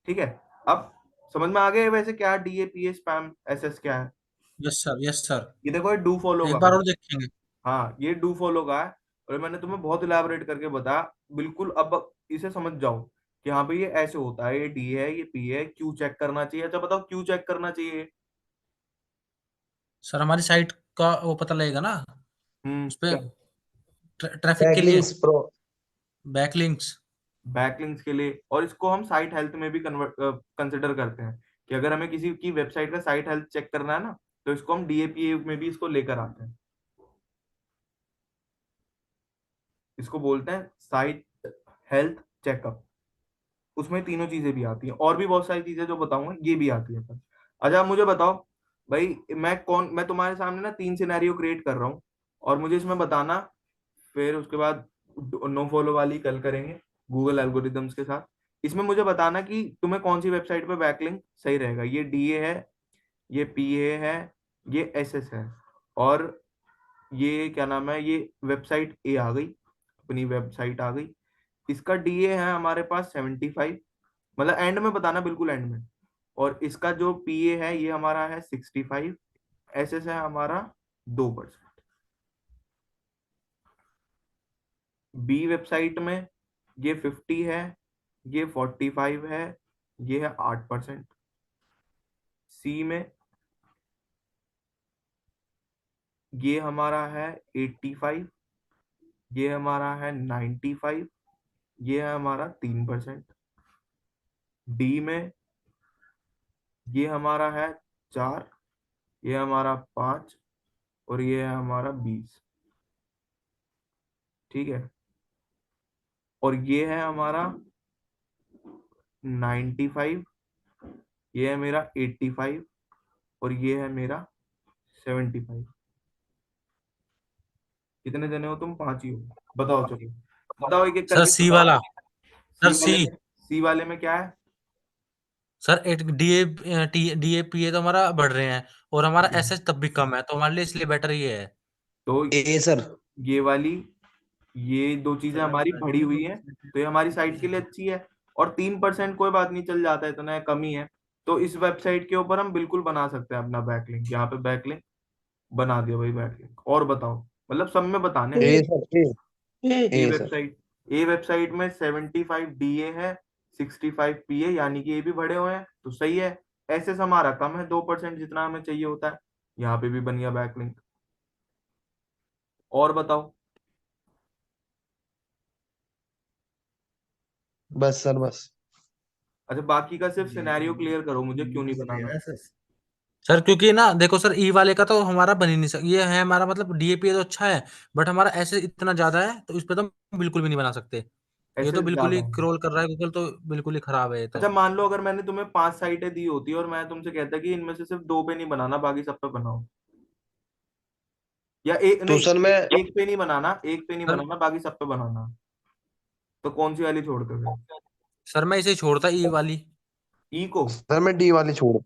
ठीक है। अब समझ में आ गया है वैसे क्या डीएपीए स्पैम एसएस क्या है? Yes sir. Yes sir. ये देखो ये डू फॉलो एक का बार है। और देखेंगे। हाँ, ये डू फॉलो का है। और मैंने तुम्हें बहुत इलेबोरेट करके बताया बिल्कुल। अब इसे समझ जाओ कि हाँ भाई ये ऐसे होता है, ये डी है, ये पी है, क्यों चेक करना चाहिए। अच्छा बताओ क्यों चेक करना चाहिए? सर हमारी साइट का वो पता लगेगा ना, उस पे क्या? ट्रैफिक के लिए। Backlinks pro backlinks. बैकलिंक्स के लिए, और इसको हम साइट हेल्थ में भी कन्वर्ट कंसिडर करते हैं कि अगर हमें किसी की वेबसाइट का साइट हेल्थ चेक करना है ना, तो इसको हम डीएपीए में भी इसको लेकर आते हैं। इसको बोलते हैं साइट हेल्थ चेकअप। उसमें तीनों चीजें भी आती हैं, और भी बहुत सारी चीजें जो बताऊंगा ये भी आती है सर। अच्छा, आप मुझे बताओ भाई, मैं तुम्हारे सामने ना 3 सिनेरियो क्रिएट कर रहा हूँ, और मुझे इसमें बताना, फिर उसके बाद नो फॉलो वाली कल करेंगे गूगल एल्गोरिदम्स के साथ। इसमें मुझे बताना कि तुम्हें कौन सी वेबसाइट पे बैकलिंक सही रहेगा। ये डीए है, ये पीए है, ये एसएस है, और ये क्या नाम है, ये वेबसाइट ए आ गई, अपनी वेबसाइट आ गई। इसका डीए है हमारे पास 75, मतलब एंड में बताना, बिल्कुल एंड में। और इसका जो पीए है ये हमारा है 65, एसएस है हमारा 2%। बी वेबसाइट में ये 50 है, ये 45 है, ये है 8%। सी में ये हमारा है 85, ये हमारा है 95, ये है हमारा 3%। डी में ये हमारा है 4, ये हमारा 5, और ये है हमारा 20। ठीक है, और ये है हमारा 95, ये है मेरा 85, और ये है मेरा 75। कितने जने हो तुम? 5 ही हो। बताओ, चलो बताओ एक एक सर करके सी बताओ। वाला, सर सी। सी वाले में क्या है? सर एट डीएपीए तो हमारा बढ़ रहे हैं, और हमारा एसएच तब भी कम है, तो हमारे लिए इसलिए बेटर ये है। तो ए सर। ये वाली, ये दो चीजें हमारी बढ़ी हुई हैं, तो ये हमारी साइट के लिए अच्छी है। और 3% कोई बात नहीं, चल जाता है, इतना कमी है। तो इस वेबसाइट के ऊपर हम बिल्कुल बना सकते हैं अपना बैकलिंक। यहाँ पे बैकलिंक बना दिया भाई, बैकलिंक। और बताओ, मतलब सब में बताने हैं। ए सर। ए ए ए सर। वेबसाइट, ए वेबसाइट में 75 डीए है, 65 पीए, यानी कि ये भी बढ़े हुए हैं, तो सही है। एसएस हमारा कम है, 2% जितना हमें चाहिए होता है। यहाँ पे भी बन गया बैकलिंक। और बताओ। बस सर बस। अच्छा, बाकी का सिर्फ सिनेरियो क्लियर करो मुझे, क्यों नहीं सही है बनाना। ना एसएस? सर क्योंकि ना देखो सर, ई वाले का तो हमारा बन ही नहीं सकता, ये है हमारा मतलब डीएपीए तो अच्छा है, बट हमारा ऐसे इतना ज्यादा है, तो इस पे तो हम बिल्कुल भी नहीं बना सकते। ये तो एसएस बिल्कुल ज्यादा ही है। क्रोल कर रहा है गूगल, तो बिल्कुल ही खराब है ये तो। अच्छा, मान लो अगर मैंने तुम्हें 5 साइटें दी होती और मैं तुमसे कहता कि इनमें से सिर्फ 2 पे नहीं बनाना, बाकी सब पे बनाओ, या एक तो नहीं, सर मैं एक पे नहीं बनाना, एक पे नहीं सर बनाना, बाकी सब पे बनाना, तो कौन सी वाली छोड़ते थे? सर मैं इसे छोड़ता ई वाली। ई को? सर मैं डी वाली छोड़।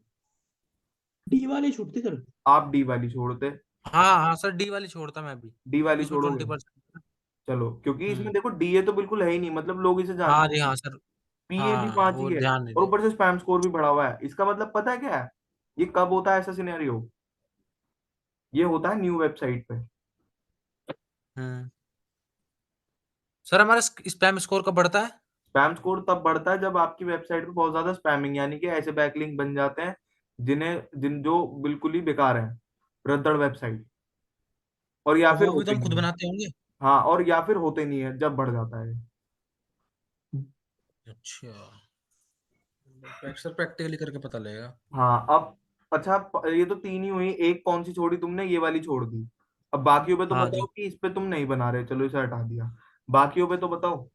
डी वाले छूटते सर। आप डी वाली छोड़ते? हाँ हाँ सर, डी वाली छोड़ता मैं भी। डी वाली उसमें छोड़ोगे? 20%। चलो, क्योंकि इसमें हम्म। देखो डीए तो बिल्कुल है ही नहीं, मतलब लोग इसे हाँ जानते जी नहीं। हाँ सर। पीए भी हाँ 5 ही वो है, ध्यान नहीं और दे। ऊपर से स्पैम स्कोर भी बढ़ा हुआ है। इसका मतलब पता है क्या है? ये कब होता है ऐसा सिनेरियो? ये होता है न्यू वेबसाइट पे। हम्म। सर हमारा स्पैम स्कोर कब बढ़ता है? स्पैम स्कोर तब बढ़ता है जब आपकी वेबसाइट पे बहुत ज्यादा स्पैमिंग, यानी कि ऐसे बैकलिंक बन जाते हैं जिन जो बिल्कुल ही बेकार हैं, रद्दड़ वेबसाइट, और या और फिर वो भी तो होते हम खुद नहीं है। बनाते होंगे। हाँ, और या फिर होते नहीं है, जब बढ़ जाता है। अच्छा, सर प्रैक्टिकली करके पता लगेगा। हाँ, अब अच्छा, ये तो 3 ही हुई, एक कौन सी छोड़ी तुमने? ये वाली छोड़ दी। अब बाकियों पे तो हाँ बताओ, जी। कि इस पे तुम नहीं बना रहे, चलो इसे हटा दिया। बाकियों पे तो बताओ।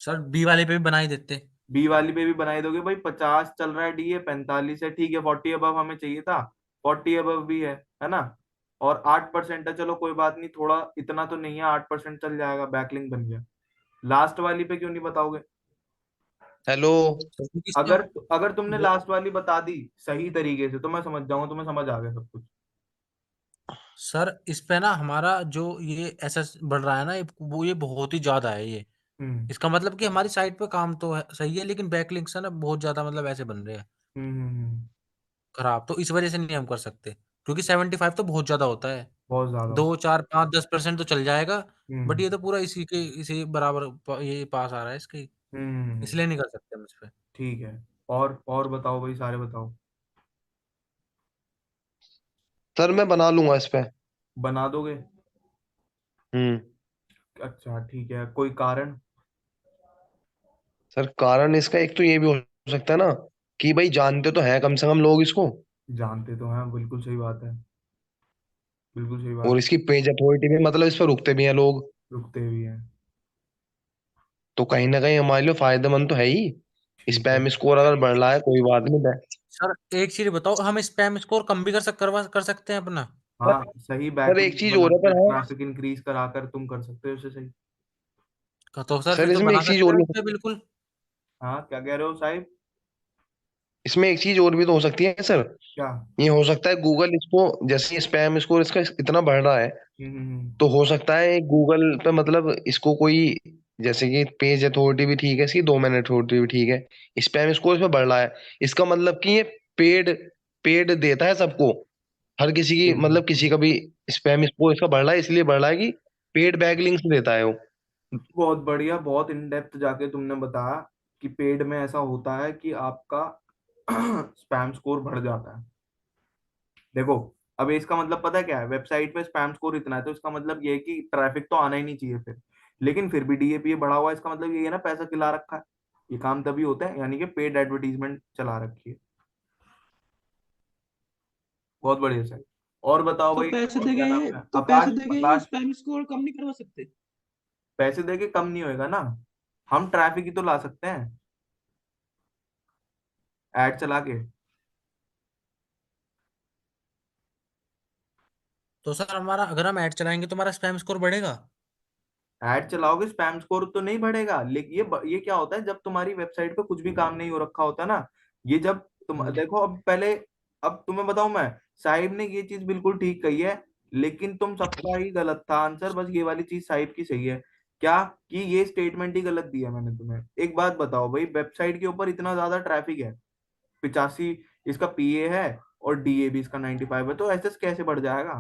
सर बी वाले पे भी बना ही देते। बी वाली पे भी बनाई दोगे भाई? 50 चल रहा है डीए, 45 है, ठीक है, 40 अबव हमें चाहिए था, 40 अबव भी है ना। और 8% है, चलो कोई बात नहीं, थोड़ा इतना तो नहीं है, 8% चल जाएगा, बैकलिंक बन गया। लास्ट वाली पे क्यों नहीं बताओगे? हेलो। सर क्योंकि अगर इसमें अगर तुमने वो, लास्ट वाली बता दी सही तरीके से, तो मैं समझ जाऊंगा तुम्हें समझ आ गया सब कुछ। सर इस पे ना हमारा जो ये एसएस बढ़ रहा है ना, वो ये बहुत ही ज्यादा है ये। हम्म इसका मतलब कि हमारी साइट पे काम तो है, सही है, लेकिन बैकलिंक्स है ना बहुत ज्यादा, मतलब ऐसे बन रहे हैं खराब, तो इस वजह से नहीं हम कर सकते, क्योंकि 75 तो बहुत ज्यादा होता है। बहुत ज्यादा। 2 4 5 10% तो चल जाएगा, बट हम्म ये तो पूरा इसी बराबर ये पास आ रहा है इसके, हम्म इसलिए नहीं कर सकते हम इस पे। ठीक है। और बताओ भाई, सारे बताओ। सर मैं बना लूंगा इस पे। बना दोगे? हम्म। अच्छा ठीक है, कोई कारण? सर कारण इसका एक तो ये भी हो सकता है ना कि भाई जानते तो हैं कम से कम लोग इसको, जानते तो हैं, बिल्कुल सही बात है, बिल्कुल सही बात और है। इसकी पेज अथॉरिटी भी मतलब इस पर रुकते भी हैं लोग। रुकते भी हैं। तो कहीं ना कहीं हमारे लिए फायदेमंद तो है ही। ठीक है। स्पैम स्कोर अगर बढ़ रहा है कोई बात नहीं है। सर एक चीज बताओ, हम स्पैम स्कोर कम भी कर सकते हैं अपना। हाँ सही, सर बैकलिंक एक चीज और है बनाकर पर हाँ, ट्रैफिक इंक्रीज कराकर तुम कर सकते हो इसे, सही। तो सर सर फिर तो इसमें बना एक चीज सकते और हैं भी, इस पे बिल्कुल। हाँ क्या कह रहे हो साहिब? इसमें एक चीज और भी तो हो सकती है सर। क्या? ये हो सकता है गूगल इसको, जैसे स्पैम स्कोर इसका इतना बढ़ रहा है, तो हो सकता है गूगल पे मतलब इसको कोई, जैसे कि पेज अथॉरिटी भी ठीक है इसकी, डोमेन अथॉरिटी भी ठीक है, स्पैम स्कोर इसमें बढ़ रहा है, इसका मतलब कि ये पेड पेड देता है सबको, हर किसी की हम्म। मतलब किसी का भी स्पैम स्कोर इसका बढ़ रहा है, इसलिए बढ़ रहा है कि पेड बैकलिंक्स देता है वो। बहुत बढ़िया, बहुत इन डेप्थ जाके तुमने बताया कि पेड में ऐसा होता है कि आपका स्पैम स्कोर बढ़ जाता है। देखो, अब इसका मतलब पता है क्या है, वेबसाइट पे स्पैम स्कोर इतना है तो इसका मतलब ये है कि ट्रैफिक तो आना ही नहीं चाहिए फिर, लेकिन फिर भी डीएपी बढ़ा हुआ है, इसका मतलब ये है ना पैसा खिला रखा है। ये काम तभी होता है, यानी कि पेड एडवर्टीजमेंट चला रखी है। बहुत बढ़िया सर। और बताओ भाई, और क्या नाम है, तो पैसे आकाश, देके आकाश। स्पैम स्कोर कम नहीं करवा सकते? पैसे देके कम नहीं होएगा ना, हम ट्रैफिक ही तो ला सकते हैं ऐड चला के। तो सर हमारा, अगर हम ऐड चलाएंगे तो हमारा स्पैम स्कोर बढ़ेगा। ऐड चलाओगे स्पैम स्कोर तो नहीं बढ़ेगा, लेकिन ये क्या होता है, जब तुम्हारी वेबसाइट पे कुछ भी काम नहीं हो रखा होता ना, ये जब तुम देखो, अब पहले, अब तुम्हें बताऊं मैं, साहिब ने ये चीज बिल्कुल ठीक कही है, लेकिन तुम सबका ही गलत था आंसर, बस ये वाली चीज साहिब की सही है। क्या? कि ये स्टेटमेंट ही गलत दिया मैंने तुम्हें। एक बात बताओ भाई, वेबसाइट के ऊपर इतना ज्यादा ट्रैफिक है, 85 इसका पीए है और डीए भी इसका 95 है, तो एसएस कैसे बढ़ जाएगा?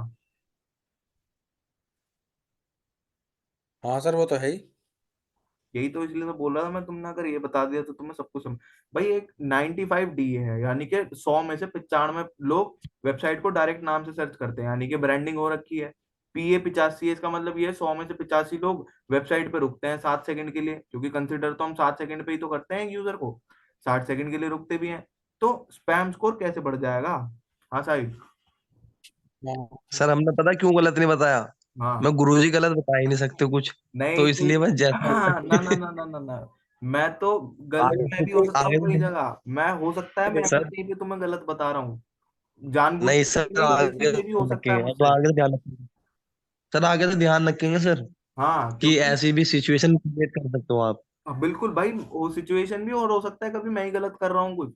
हाँ सर वो तो है ही। यही तो इसलिए तो बोल रहा था मैं, तुमने अगर ये बता दिया तो तुम्हें सब कुछ समझ। भाई एक 95 डी है, यानी कि 100 में से 95 लोग वेबसाइट को डायरेक्ट नाम से सर्च करते हैं, यानी कि ब्रांडिंग हो रखी है। पीए 85 है, इसका मतलब ये है 100 में से 85 लोग वेबसाइट पे रुकते हैं 7 सेकंड के लिए, क्योंकि कंसिडर तो हम 7 सेकंड पे ही तो करते हैं यूजर को, 60 सेकंड के लिए रुकते भी हैं। तो स्पैम स्कोर कैसे बढ़ जाएगा? हाँ साहिब। हाँ। सर हमने पता क्यों गलत नहीं बताया, मैं हाँ। गुरुजी गलत बता ही नहीं सकते कुछ, नहीं तो तो इसलिए मैं जैसा हाँ, ना ना ना ना ना ना, मैं तो गलत मैं भी हो आगे सकता हूँ आगे कई जगह, मैं हो सकता है मैं भी सर, कहीं पे तुम्हें गलत बता रहा हूँ, जानबूझ नहीं के सर नहीं, आगे गलती से भी हो ध्यान सकता है रखेंगे, अब मुझसे। आगे से ध्यान रखेंगे। सर आगे से ध्यान रखेंगे सर, हाँ कि क्योंकि ऐसी भी सिचुएशन क्रिएट कर सकते हो आप। हाँ, बिल्कुल भाई, वो सिचुएशन भी और हो सकता है कभी मैं ही गलत कर रहा हूँ कुछ,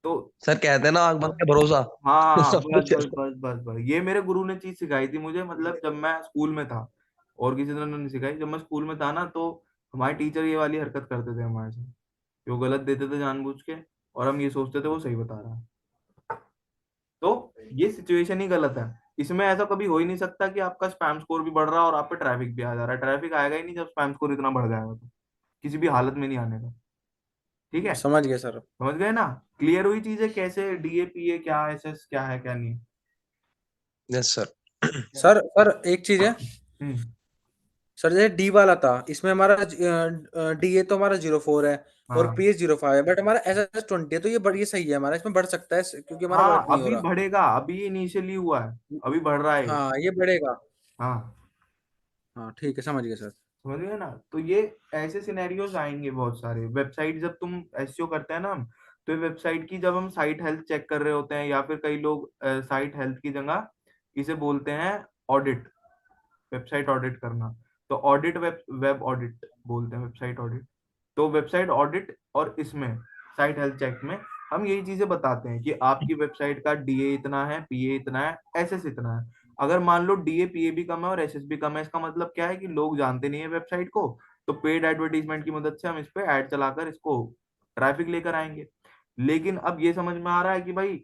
तो सर कहते हैं ना आंख बंद के भरोसा। हाँ हाँ हाँ, सब बस कुछ बस बस बस बस, ये मेरे गुरु ने चीज सिखाई थी मुझे, मतलब जब मैं स्कूल में था, और किसी ने नहीं सिखाई, जब मैं स्कूल में था ना, तो हमारे टीचर ये वाली हरकत करते थे हमारे से, कि वो गलत देते थे जानबूझ के, और हम ये सोचते थे वो सही बता रहा है। तो ये सिचुएशन ही गलत है, इसमें ऐसा कभी हो ही नहीं सकता कि आपका स्पैम स्कोर भी बढ़ रहा है और आप पे ट्रैफिक भी आ जा रहा है, ट्रैफिक आएगा ही नहीं जब स्पैम स्कोर इतना बढ़ जाएगा, तो किसी भी हालत में नहीं आने का। ठीक है, समझ गए सर। समझ गए ना? क्लियर हुई चीजें, कैसे डीएपीए क्या, एसएस क्या है क्या नहीं? Yes sir. सर सर एक चीज है। हम्म। सर जैसे डी वाला था, इसमें हमारा डी ए तो हमारा 04 है, और हाँ पी एच 05 है, बट हमारा एस एस 20 है, तो ये सही है, हमारा इसमें बढ़ सकता है क्योंकि हमारा हाँ, वर्क नहीं हो अभी रहा। बढ़ेगा, अभी इनिशियली हुआ है, अभी बढ़ रहा है ये। हाँ ये बढ़ेगा। हाँ, हाँ ठीक है, समझ गए सर। समझ गए ना? तो ये ऐसे सिनेरियोज आएंगे बहुत सारे, वेबसाइट जब तुम एसईओ करते हैं ना हम, तो वेबसाइट की जब हम साइट हेल्थ चेक कर रहे होते हैं, या फिर कई लोग साइट हेल्थ की जगह इसे बोलते हैं ऑडिट, वेबसाइट ऑडिट करना, तो ऑडिट वेब वेब ऑडिट बोलते हैं, वेबसाइट ऑडिट। तो वेबसाइट ऑडिट और इसमें साइट हेल्थ चेक में हम यही चीजें बताते हैं कि आपकी वेबसाइट का डीए इतना है, पीए इतना है, एसएस इतना है। अगर मान लो डीए पीए भी कम है और एसएस भी कम है, इसका मतलब क्या है कि लोग जानते नहीं है वेबसाइट को, तो पेड एडवर्टीजमेंट की मदद से हम इस पे ऐड चलाकर इसको ट्रैफिक लेकर आएंगे। लेकिन अब ये समझ में आ रहा है कि भाई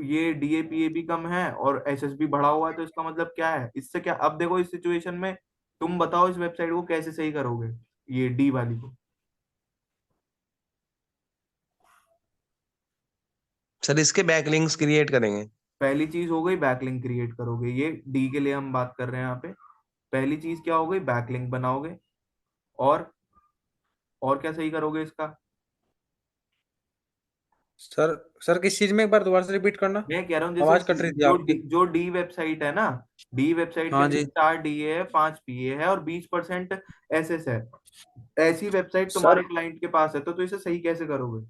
ये डीएपीए भी कम है और एसएस भी बढ़ा हुआ है, तो इसका मतलब क्या है, इससे क्या, अब देखो इस सिचुएशन में तुम बताओ इस वेबसाइट को कैसे सही करोगे, ये डी वाली को? सर इसके बैकलिंक्स क्रिएट करेंगे। पहली चीज हो गई बैकलिंक क्रिएट करोगे, ये डी के लिए हम बात कर रहे हैं यहाँ पे। पहली चीज क्या हो गई, बैकलिंक बनाओगे, और और क्या सही करोगे इसका? सर सर किस चीज में, एक बार दोबारा से रिपीट करना, मैं कह रहा हूँ आवाज जैसे कट रही थी आपकी। जो डी वेबसाइट है ना, डी वेबसाइट के हाँ अंदर जी 4 डीए है, 5 पीए है और 20% एसएस है। ऐसी वेबसाइट सर। तुम्हारे क्लाइंट के पास है तो इसे सही कैसे करोगे?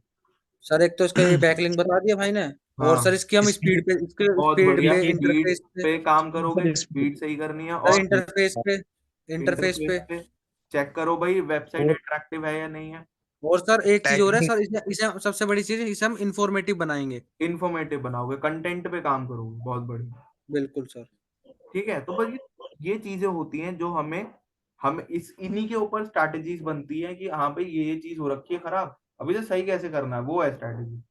सर एक तो इसका ये बैकलिंक बता दिया भाई ने, और हाँ, सर इसकी हम स्पीड स्पीड पे, इसके बहुत स्पीड बढ़िया। पे, स्पीड इंटरफेस पे। पे काम करोगे, सर स्पीड स्पीड सही करनी है। सर और इंटरफेस पे, इंटरफेस इंटरफेस पे। पे चेक करो भाई वेबसाइट और अट्रैक्टिव है या नहीं है। और सर एक चीज और है टेक्निक सर, इसे इसे सबसे बड़ी चीज है, इसे हम इंफॉर्मेटिव बनाएंगे। इंफॉर्मेटिव बनाओगे, कंटेंट पे काम करोगे, बहुत बढ़िया। बिल्कुल सर। ठीक है, तो बस ये चीजें होती हैं जो हम इस इन्हीं के ऊपर स्ट्रैटेजीज बनती है कि हाँ भाई ये चीज हो रखी है खराब, अब इसे सही कैसे करना है, वो है स्ट्रैटेजी।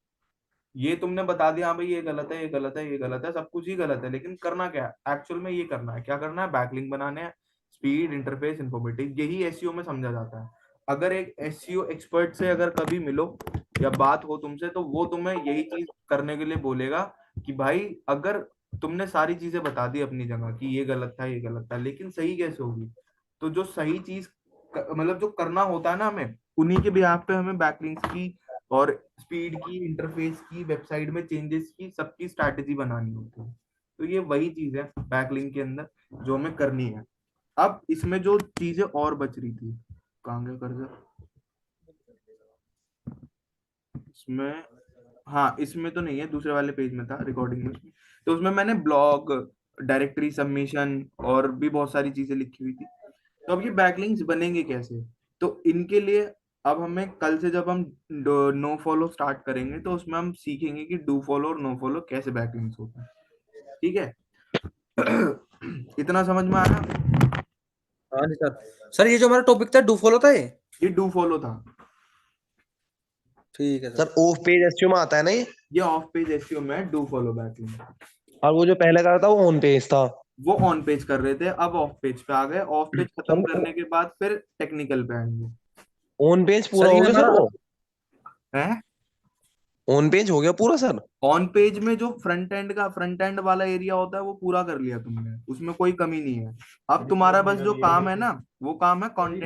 ये तुमने बता दिया हाँ भाई ये गलत है, ये गलत है, ये गलत है, सब कुछ ही गलत है, लेकिन करना क्या है एक्चुअल में? ये करना है, क्या करना है? बैकलिंक बनाने हैं, स्पीड, इंटरफेस, इंफॉर्मेटिव, यही एसईओ में समझा जाता है। अगर एक एसईओ एक्सपर्ट से अगर कभी मिलो या बात हो तुमसे, तो वो तुम्हें यही चीज करने के लिए बोलेगा कि भाई अगर तुमने सारी चीजें बता दी अपनी जगह कि ये गलत था, ये गलत था, लेकिन सही कैसे होगी? तो जो सही चीज मतलब जो करना होता है ना हमें, उन्हीं के बिहाफ पे हमें बैकलिंक्स की और स्पीड की, इंटरफेस की, वेबसाइट में चेंजेस की, सबकी स्ट्रैटेजी बनानी होती है। तो ये वही चीज है बैकलिंक के अंदर जो हमें करनी है। अब इसमें जो चीजें और बच रही थी, कहाँ गया कर्सर? इसमें, हाँ इसमें तो नहीं है, दूसरे वाले पेज में था रिकॉर्डिंग में। तो उसमें मैंने ब्लॉग, डायरेक्टरी सबमिशन और भी बहुत सारी चीजें लिखी हुई थी। तो अब ये बैकलिंक्स बनेंगे कैसे? तो इनके लिए अब हमें कल से जब हम नो फॉलो स्टार्ट करेंगे तो उसमें हम सीखेंगे कि डू फॉलो और नो फॉलो कैसे बैकलिंक्स होते हैं। ठीक है? इतना समझ में आया? हाँ जी सर। सर ये जो हमारा टॉपिक था डू फॉलो था ये। ये डू फॉलो था। ठीक है sir. Sir of page SEO में आता है ना ये ऑफ पेज एसईओ में डू फॉलो बैकलिंक। और वो जो पहले करा था वो ऑन पेज था। वो ऑन पेज कर रहे थे, अब ऑफ पेज पे आ गए। ऑफ पेज खत्म सर करने के बाद फिर टेक्निकल पे आएंगे। ऑन पेज पूरा सर हो ये गया सर, हमारा, वो है ऑन पेज हो गया पूरा सर। ऑन पेज में जो फ्रंट एंड वाला एरिया होता है वो पूरा कर लिया तुमने, उसमें कोई कमी नहीं है। अब तुम्हारा बस जो काम है ना, वो काम है कंटेंट